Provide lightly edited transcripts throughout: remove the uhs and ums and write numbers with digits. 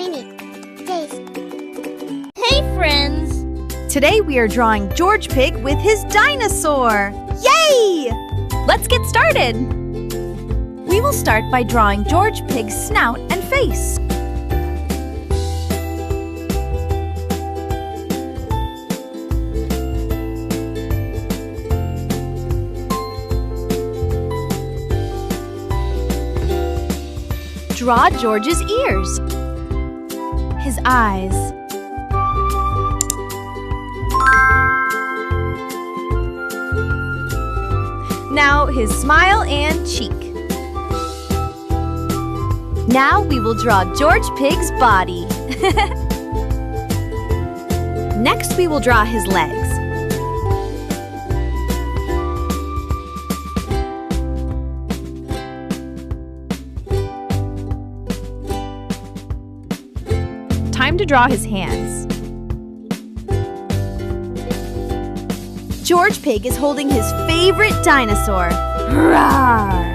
Dreamy. Taste. Hey friends! Today we are drawing George Pig with his dinosaur! Yay! Let's get started! We will start by drawing George Pig's snout and face. Draw George's ears, his eyes, now his smile and cheek. Now we will draw George Pig's body. Next we will draw his legs. Time to draw his hands. George Pig is holding his favorite dinosaur. Roar!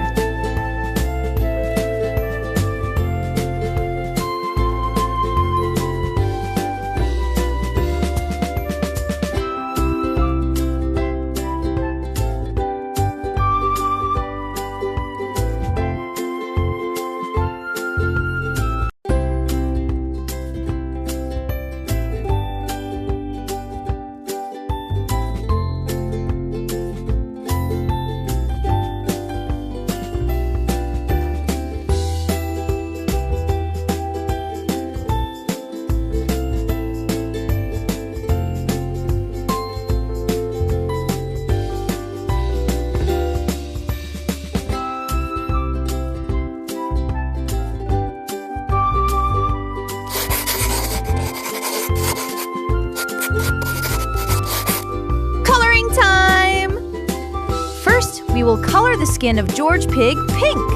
We will color the skin of George Pig pink.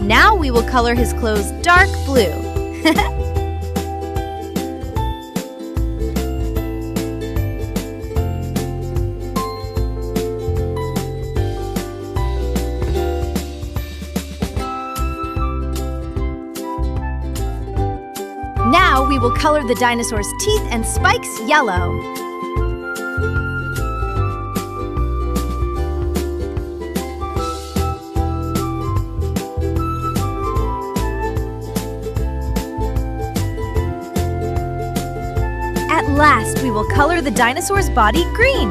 Now we will color his clothes dark blue. Now we will color the dinosaur's teeth and spikes yellow. At last, we will color the dinosaur's body green.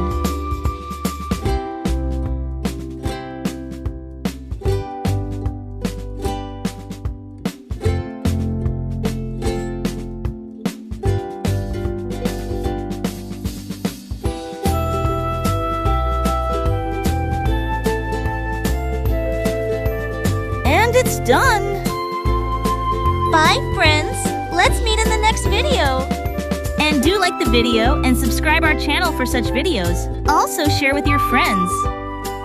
And it's done! Bye, friends! Let's meet in the next video! And do like the video and subscribe our channel for such videos. Also share with your friends.